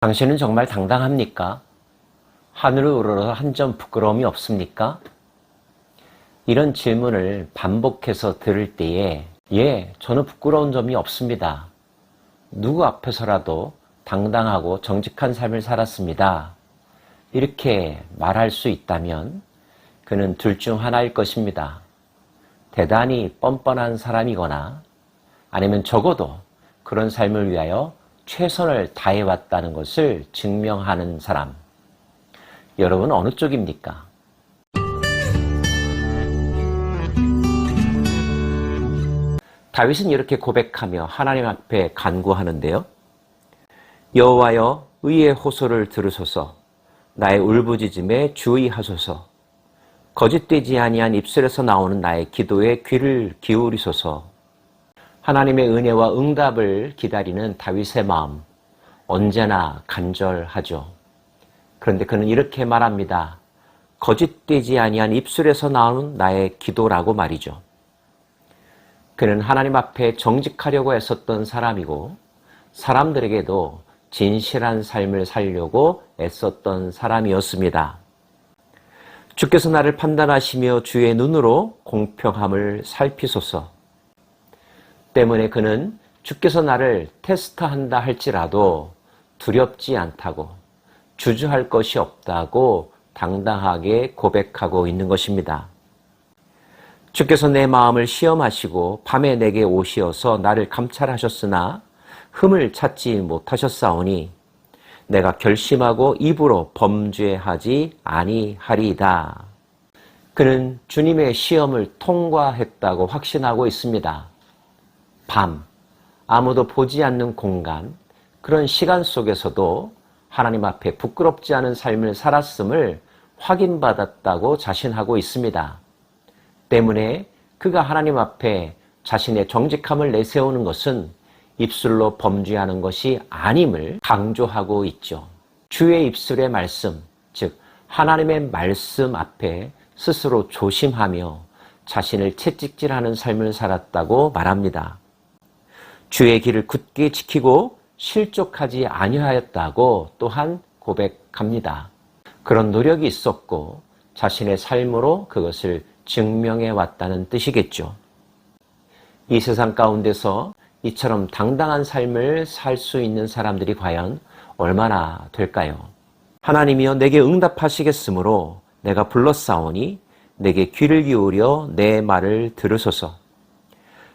당신은 정말 당당합니까? 하늘을 우러러 한 점 부끄러움이 없습니까? 이런 질문을 반복해서 들을 때에 저는 부끄러운 점이 없습니다. 누구 앞에서라도 당당하고 정직한 삶을 살았습니다. 이렇게 말할 수 있다면 그는 둘 중 하나일 것입니다. 대단히 뻔뻔한 사람이거나 아니면 적어도 그런 삶을 위하여 최선을 다해왔다는 것을 증명하는 사람. 여러분 어느 쪽입니까? 다윗은 이렇게 고백하며 하나님 앞에 간구하는데요. 여호와여 의의 호소를 들으소서. 나의 울부짖음에 주의하소서. 거짓되지 아니한 입술에서 나오는 나의 기도에 귀를 기울이소서. 하나님의 은혜와 응답을 기다리는 다윗의 마음, 언제나 간절하죠. 그런데 그는 이렇게 말합니다. 거짓되지 아니한 입술에서 나오는 나의 기도라고 말이죠. 그는 하나님 앞에 정직하려고 애썼던 사람이고 사람들에게도 진실한 삶을 살려고 애썼던 사람이었습니다. 주께서 나를 판단하시며 주의 눈으로 공평함을 살피소서. 때문에 그는 주께서 나를 테스트한다 할지라도 두렵지 않다고, 주저할 것이 없다고 당당하게 고백하고 있는 것입니다. 주께서 내 마음을 시험하시고 밤에 내게 오시어서 나를 감찰하셨으나 흠을 찾지 못하셨사오니 내가 결심하고 입으로 범죄하지 아니하리이다. 그는 주님의 시험을 통과했다고 확신하고 있습니다. 밤, 아무도 보지 않는 공간, 그런 시간 속에서도 하나님 앞에 부끄럽지 않은 삶을 살았음을 확인받았다고 자신하고 있습니다. 때문에 그가 하나님 앞에 자신의 정직함을 내세우는 것은 입술로 범죄하는 것이 아님을 강조하고 있죠. 주의 입술의 말씀, 즉 하나님의 말씀 앞에 스스로 조심하며 자신을 채찍질하는 삶을 살았다고 말합니다. 주의 길을 굳게 지키고 실족하지 아니하였다고 또한 고백합니다. 그런 노력이 있었고 자신의 삶으로 그것을 증명해 왔다는 뜻이겠죠. 이 세상 가운데서 이처럼 당당한 삶을 살 수 있는 사람들이 과연 얼마나 될까요? 하나님이여 내게 응답하시겠으므로 내가 불렀사오니 내게 귀를 기울여 내 말을 들으소서.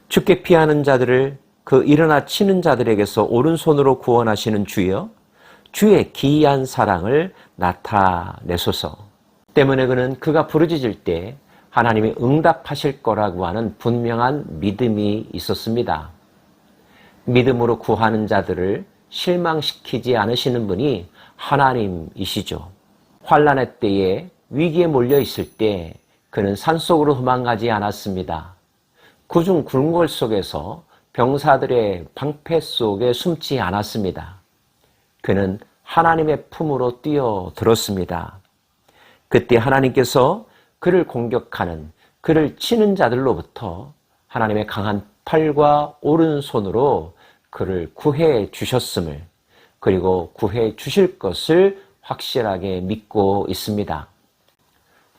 주께 피하는 자들을 그 일어나 치는 자들에게서 오른손으로 구원하시는 주여, 주의 기이한 사랑을 나타내소서. 때문에 그는 그가 부르짖을 때 하나님이 응답하실 거라고 하는 분명한 믿음이 있었습니다. 믿음으로 구하는 자들을 실망시키지 않으시는 분이 하나님이시죠. 환난의 때에 위기에 몰려 있을 때 그는 산속으로 도망가지 않았습니다. 구중 굴골 속에서 병사들의 방패 속에 숨지 않았습니다. 그는 하나님의 품으로 뛰어들었습니다. 그때 하나님께서 그를 공격하는, 그를 치는 자들로부터 하나님의 강한 팔과 오른손으로 그를 구해 주셨음을, 그리고 구해 주실 것을 확실하게 믿고 있습니다.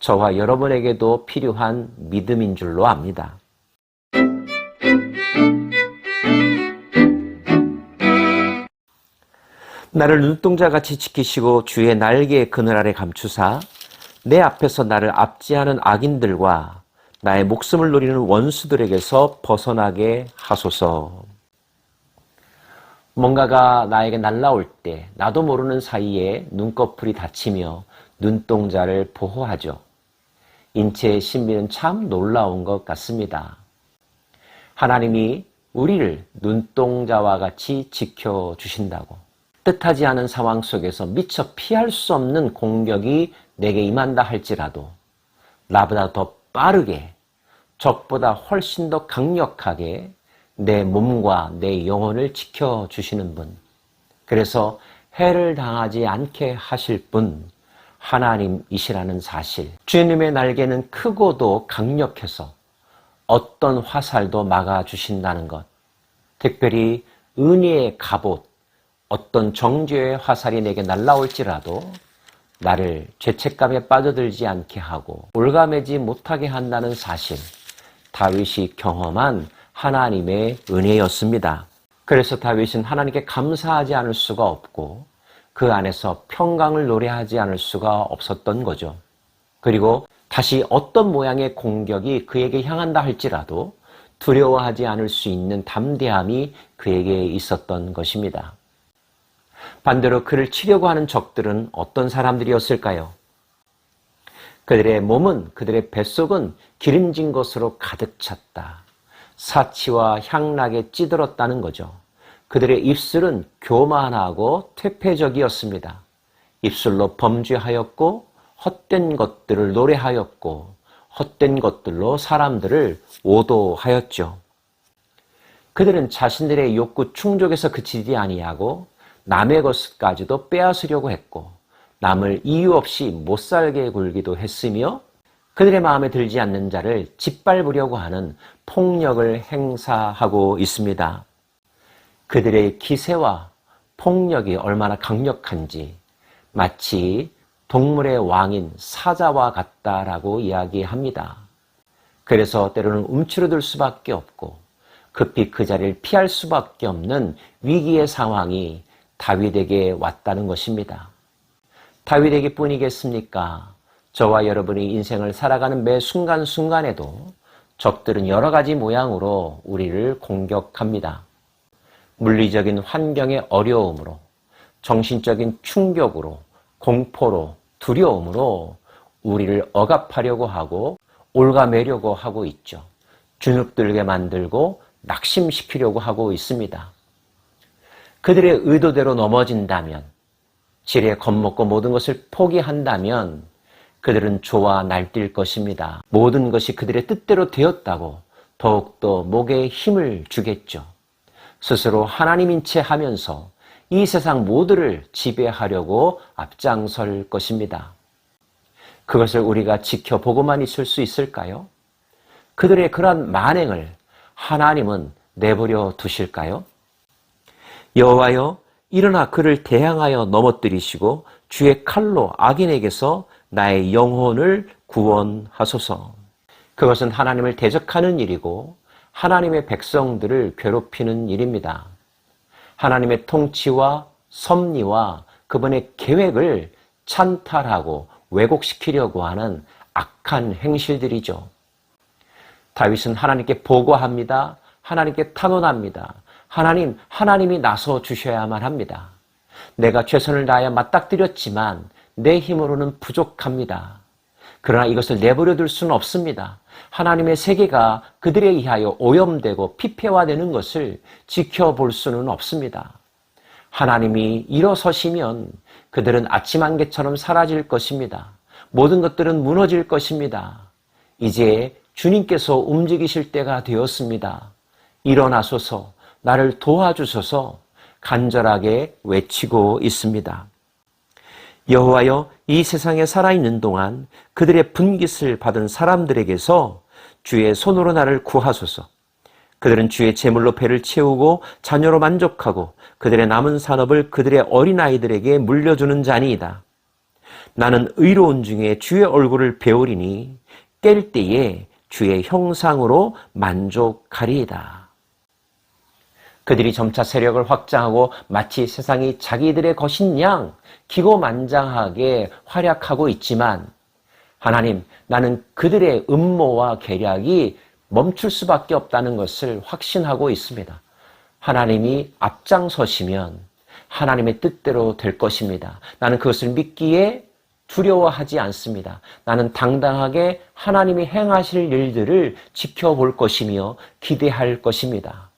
저와 여러분에게도 필요한 믿음인 줄로 압니다. 나를 눈동자같이 지키시고 주의 날개의 그늘 아래 감추사 내 앞에서 나를 압제하는 악인들과 나의 목숨을 노리는 원수들에게서 벗어나게 하소서. 뭔가가 나에게 날라올 때 나도 모르는 사이에 눈꺼풀이 다치며 눈동자를 보호하죠. 인체의 신비는 참 놀라운 것 같습니다. 하나님이 우리를 눈동자와 같이 지켜주신다고. 뜻하지 않은 상황 속에서 미처 피할 수 없는 공격이 내게 임한다 할지라도 나보다 더 빠르게, 적보다 훨씬 더 강력하게 내 몸과 내 영혼을 지켜주시는 분, 그래서 해를 당하지 않게 하실 분, 하나님이시라는 사실. 주님의 날개는 크고도 강력해서 어떤 화살도 막아주신다는 것, 특별히 은혜의 갑옷, 어떤 정죄의 화살이 내게 날라올지라도 나를 죄책감에 빠져들지 않게 하고 올가매지 못하게 한다는 사실, 다윗이 경험한 하나님의 은혜였습니다. 그래서 다윗은 하나님께 감사하지 않을 수가 없고 그 안에서 평강을 노래하지 않을 수가 없었던 거죠. 그리고 다시 어떤 모양의 공격이 그에게 향한다 할지라도 두려워하지 않을 수 있는 담대함이 그에게 있었던 것입니다. 반대로 그를 치려고 하는 적들은 어떤 사람들이었을까요? 그들의 몸은, 그들의 뱃속은 기름진 것으로 가득 찼다. 사치와 향락에 찌들었다는 거죠. 그들의 입술은 교만하고 퇴폐적이었습니다. 입술로 범죄하였고 헛된 것들을 노래하였고 헛된 것들로 사람들을 오도하였죠. 그들은 자신들의 욕구 충족에서 그치지 아니하고 남의 것까지도 빼앗으려고 했고 남을 이유 없이 못살게 굴기도 했으며 그들의 마음에 들지 않는 자를 짓밟으려고 하는 폭력을 행사하고 있습니다. 그들의 기세와 폭력이 얼마나 강력한지 마치 동물의 왕인 사자와 같다라고 이야기합니다. 그래서 때로는 움츠러들 수밖에 없고 급히 그 자리를 피할 수밖에 없는 위기의 상황이 다윗에게 왔다는 것입니다. 다윗에게 뿐이겠습니까? 저와 여러분이 인생을 살아가는 매 순간순간에도 적들은 여러 가지 모양으로 우리를 공격합니다. 물리적인 환경의 어려움으로, 정신적인 충격으로, 공포로, 두려움으로 우리를 억압하려고 하고 올가매려고 하고 있죠. 주눅들게 만들고 낙심시키려고 하고 있습니다. 그들의 의도대로 넘어진다면, 지레 겁먹고 모든 것을 포기한다면 그들은 좋아 날뛸 것입니다. 모든 것이 그들의 뜻대로 되었다고 더욱더 목에 힘을 주겠죠. 스스로 하나님인 채 하면서 이 세상 모두를 지배하려고 앞장설 것입니다. 그것을 우리가 지켜보고만 있을 수 있을까요? 그들의 그러한 만행을 하나님은 내버려 두실까요? 여호와여, 일어나 그를 대항하여 넘어뜨리시고 주의 칼로 악인에게서 나의 영혼을 구원하소서. 그것은 하나님을 대적하는 일이고 하나님의 백성들을 괴롭히는 일입니다. 하나님의 통치와 섭리와 그분의 계획을 찬탈하고 왜곡시키려고 하는 악한 행실들이죠. 다윗은 하나님께 보고합니다. 하나님께 탄원합니다. 하나님이 나서 주셔야만 합니다. 내가 최선을 다하여 맞닥뜨렸지만 내 힘으로는 부족합니다. 그러나 이것을 내버려둘 수는 없습니다. 하나님의 세계가 그들에 의하여 오염되고 피폐화되는 것을 지켜볼 수는 없습니다. 하나님이 일어서시면 그들은 아침 안개처럼 사라질 것입니다. 모든 것들은 무너질 것입니다. 이제 주님께서 움직이실 때가 되었습니다. 일어나소서, 나를 도와주소서 간절하게 외치고 있습니다. 여호와여, 이 세상에 살아있는 동안 그들의 분깃을 받은 사람들에게서 주의 손으로 나를 구하소서. 그들은 주의 제물로 배를 채우고 자녀로 만족하고 그들의 남은 산업을 그들의 어린아이들에게 물려주는 자니이다. 나는 의로운 중에 주의 얼굴을 배우리니 깰 때에 주의 형상으로 만족하리이다. 그들이 점차 세력을 확장하고 마치 세상이 자기들의 것인 양 기고만장하게 활약하고 있지만 하나님, 나는 그들의 음모와 계략이 멈출 수밖에 없다는 것을 확신하고 있습니다. 하나님이 앞장서시면 하나님의 뜻대로 될 것입니다. 나는 그것을 믿기에 두려워하지 않습니다. 나는 당당하게 하나님이 행하실 일들을 지켜볼 것이며 기대할 것입니다.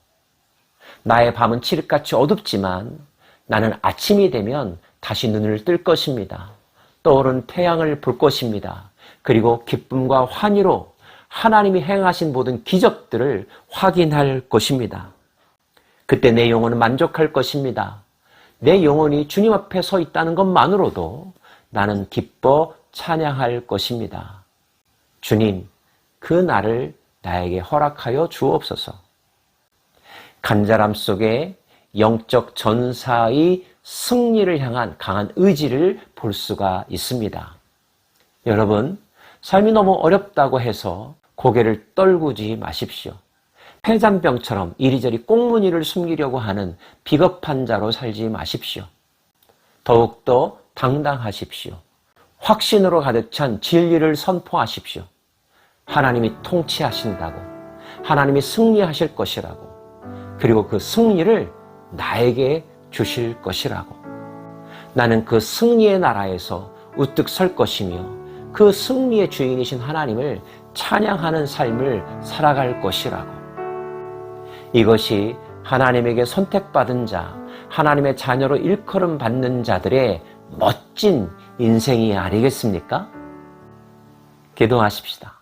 나의 밤은 칠흑같이 어둡지만 나는 아침이 되면 다시 눈을 뜰 것입니다. 떠오른 태양을 볼 것입니다. 그리고 기쁨과 환희로 하나님이 행하신 모든 기적들을 확인할 것입니다. 그때 내 영혼은 만족할 것입니다. 내 영혼이 주님 앞에 서 있다는 것만으로도 나는 기뻐 찬양할 것입니다. 주님, 그 날을 나에게 허락하여 주옵소서. 간절함 속에 영적 전사의 승리를 향한 강한 의지를 볼 수가 있습니다. 여러분, 삶이 너무 어렵다고 해서 고개를 떨구지 마십시오. 폐잔병처럼 이리저리 꽁무니를 숨기려고 하는 비겁한 자로 살지 마십시오. 더욱더 당당하십시오. 확신으로 가득 찬 진리를 선포하십시오. 하나님이 통치하신다고, 하나님이 승리하실 것이라고, 그리고 그 승리를 나에게 주실 것이라고. 나는 그 승리의 나라에서 우뚝 설 것이며 그 승리의 주인이신 하나님을 찬양하는 삶을 살아갈 것이라고. 이것이 하나님에게 선택받은 자, 하나님의 자녀로 일컬음 받는 자들의 멋진 인생이 아니겠습니까? 기도하십시다.